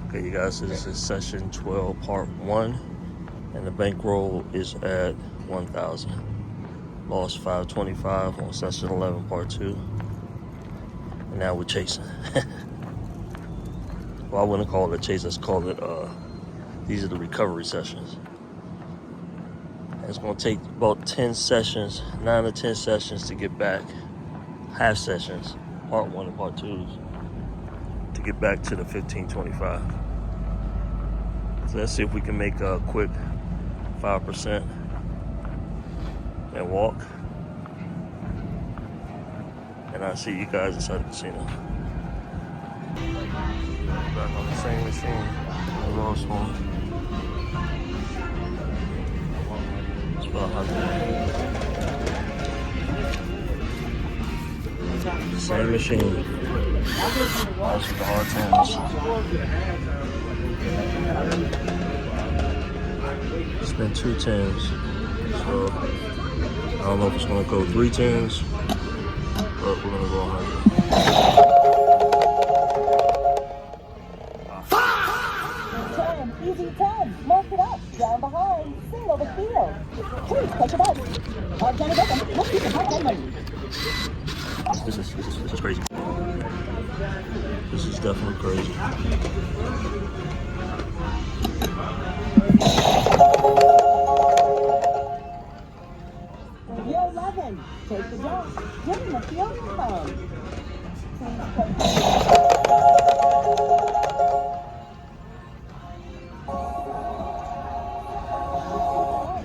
Okay, you guys, this is session 12, part 1, and the bankroll is at 1,000. Lost 525 on session 11, part 2, and now we're chasing. Well, I wouldn't call it a chase, let's call it, these are the recovery sessions. And it's going to take about 10 sessions, 9 or 10 sessions to get back, half sessions, part 1 and part 2s, to get back to the 1525. So let's see if we can make a quick 5% and walk. And I'll see you guys inside the casino. Back on the same machine. I lost one. It's about 100. Same machine. That's the hard tens. Spent 2 tens. So I don't know if it's gonna go 3 tens, but we're gonna go 100. 10, easy 10. Mark it up. Down behind. Single the field. Please push it up. Johnny Beckham, let's keep the hot money. This is crazy. This is definitely crazy. You're 11. Take the jump. Give him the field and home.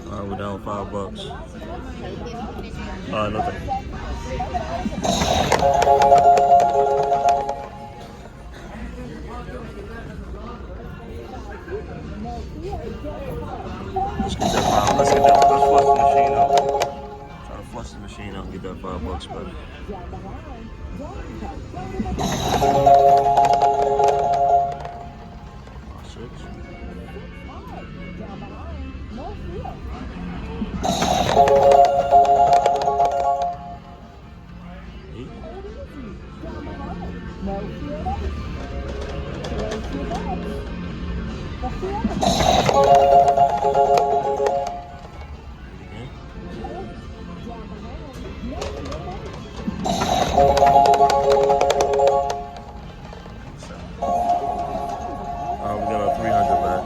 Alright, we're down $5. Nothing. Let's get that 5. Let's flush the machine out. Try to flush the machine out and get that $5, buddy. We got our 300 back.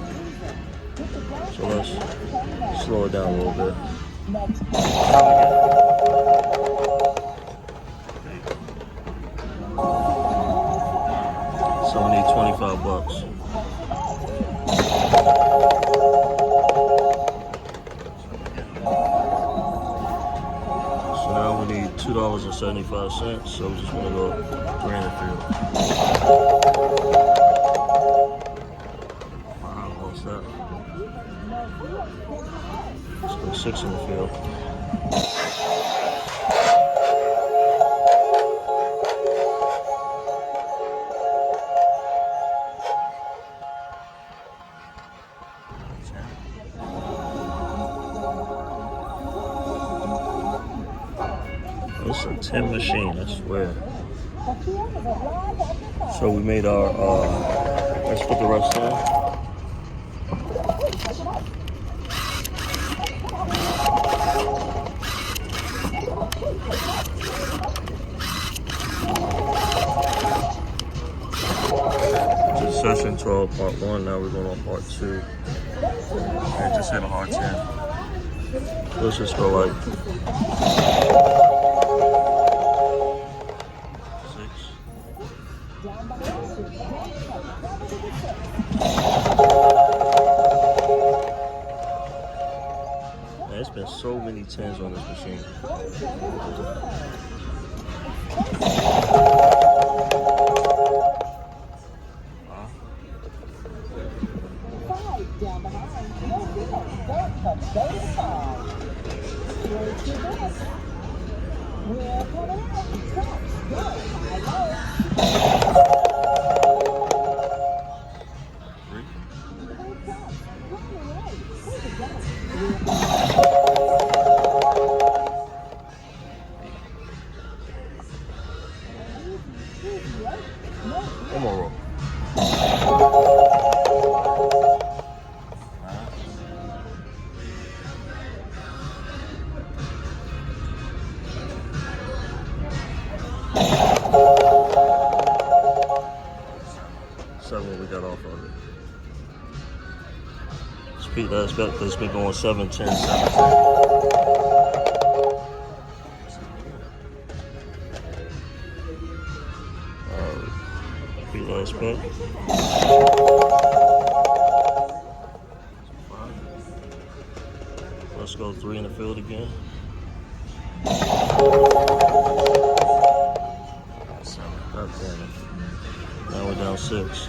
So let's slow it down a little bit. So we need $25. So now we need $2.75. So we're just gonna go 3 in the field. What's that? Let's go 6 in the field. It's a 10 machine, I swear. So we made our, let's put the rest in. This is session 12, part 1. Now we're going on part 2. And just hit a hard 10. Let's just go like 6. Man, it's been so many 10s on this machine. Down behind. No field. Don't touch. Go to the 5. Where's your best? We're coming out. Touch. Go. High low. 3. One more roll. what we got off of it. Speed last bet because it's been going 7, 10, 7, 10. Speed last bet. Let's go 3 in the field again. 7. God damn it. Now we're down 6.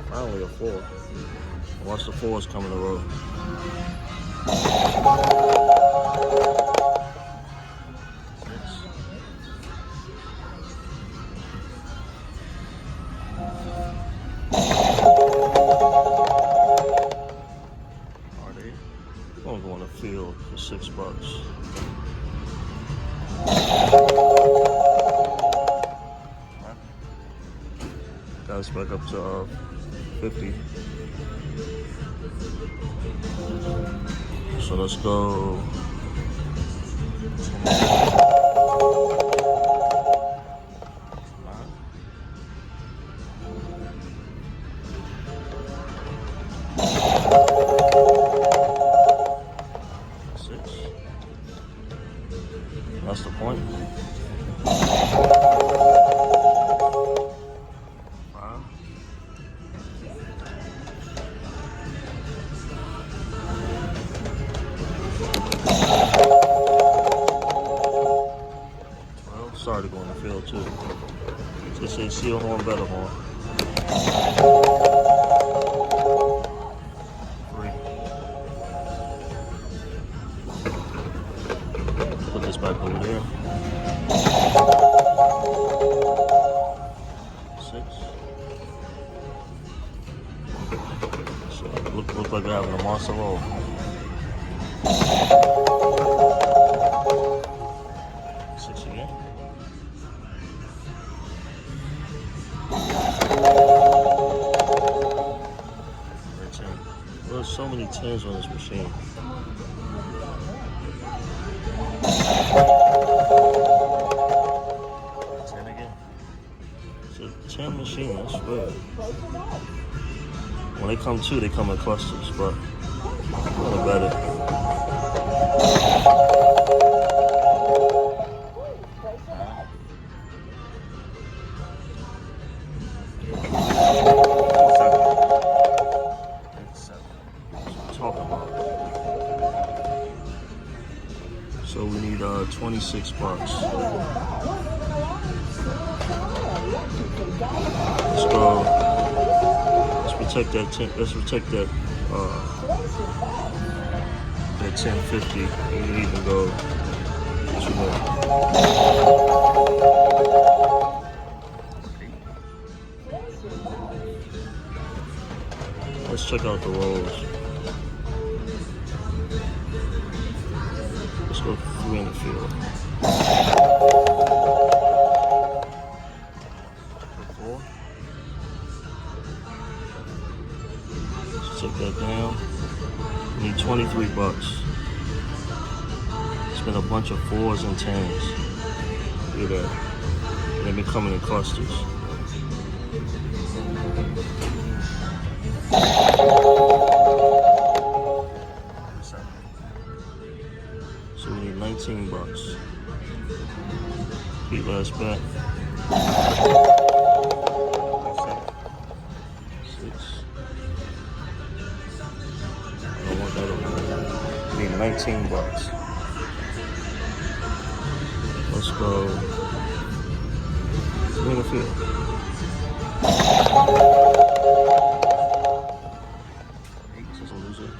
Finally a 4. Watch the 4s come in a row. 6. I'm going to field for $6. Guys, back up to 50. So let's go. 6. That's the point. 5. 12. Sorry to go in the field too. They say seal horn, better horn. 3. Put this back over there. 6. So look like we're having a monster roll. 6 again. 13. There's so many 10s on this machine. 10 again. It's a 10 machine, I swear. When they come to, they come in clusters, but I'm gonna bet it. 7. Talk about it. So we need $26. Let's go. Let's protect that 10. Let's protect that 1050. We can even go 2 more. 8. Let's check out the rolls. Let's go 3 in the field. 4. Let's take that down. We need $23. Spend a bunch of 4s and 10s. Look at that. They've been coming in clusters. 7. So we need $19. Beat last bet. 6. I don't want that over. We need $19. Let's go. We're in the field. 8, since I'm losing.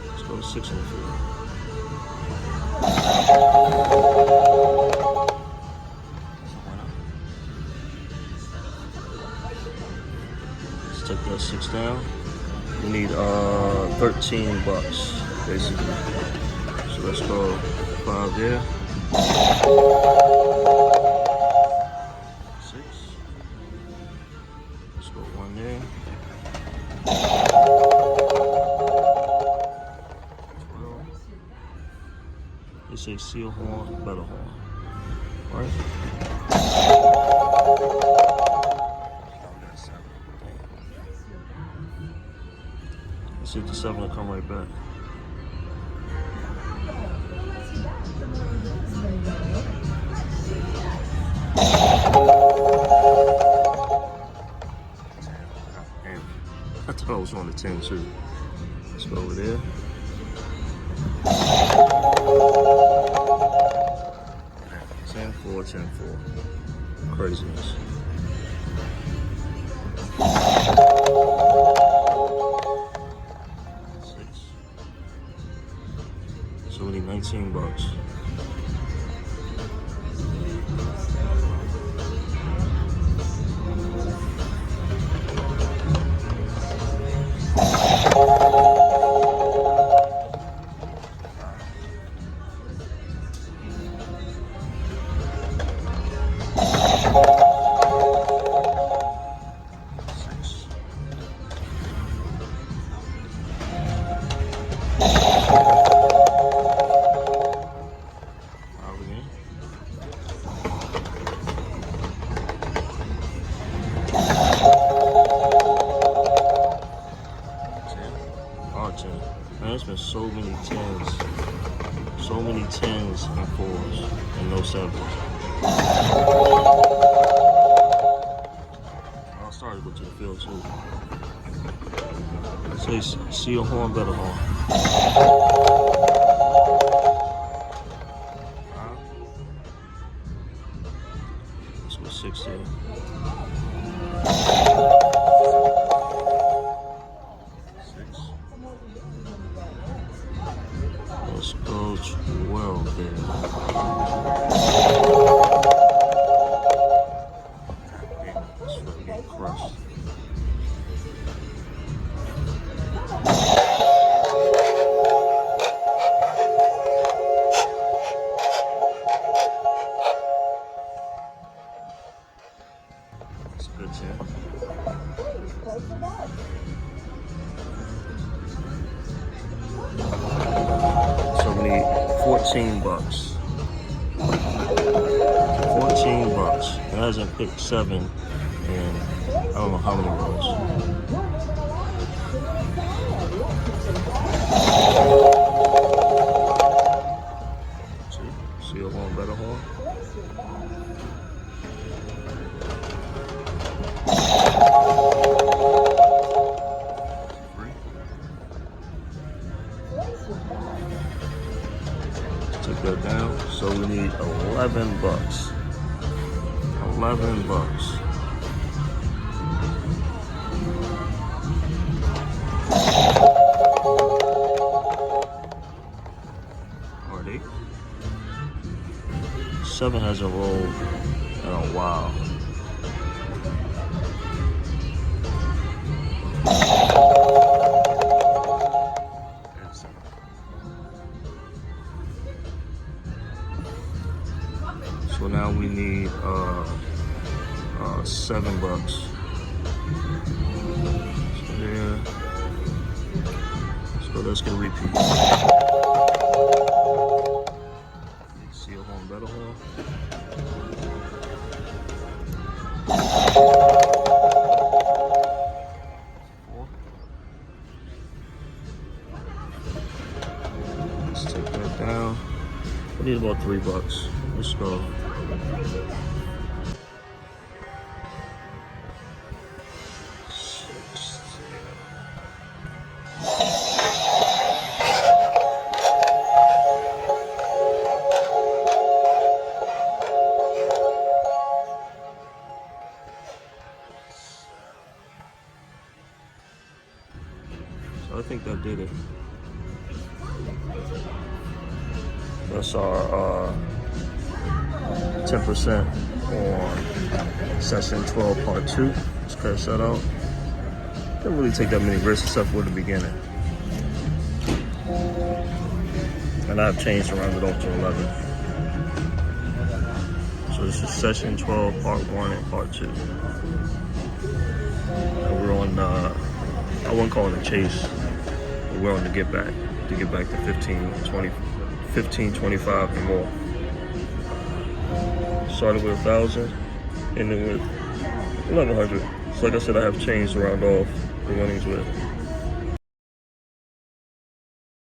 Let's go to 6 in the field. 6 down. You need 13 bucks, basically. So let's go 5 there. 6. Let's go 1 there. 12. They say seal horn, better horn. Right? Let's see if the 7 will come right back. Damn. I thought I was on the 10 too. Let's go over there. 10-4, 10-4. Craziness. So we need 19 bucks. Man, there's been so many 10s. So many 10s and 4s and no 7s. I'll start to go to the field too. Say, see a horn, better horn. Let's go 6 there. Let's go 12 there. This fucking getting crushed. That's a good chance. So we need 14 bucks. 14 bucks. It hasn't picked 7 in I don't know how many rows. See a horn, better horn. Took that down. So we need 11 bucks. 11 bucks. Are they? 7 hasn't rolled in a while. So now we need 7 bucks. So there. So let's get a repeat. See a horn, better horn. Let's take that down. We need about 3 bucks. Let's go. So I think that did it. That's our 10% on session 12 part 2. Let's crash that out. Didn't really take that many risks except for the beginning. And I've changed around it off to 11. So this is session 12, part 1 and part 2. And we're on, I wouldn't call it a chase, but we're on the get back to 15, 20, 15, 25 and more. Started with 1,000, ended with 1,100. So like I said, I have changed around off the winnings with.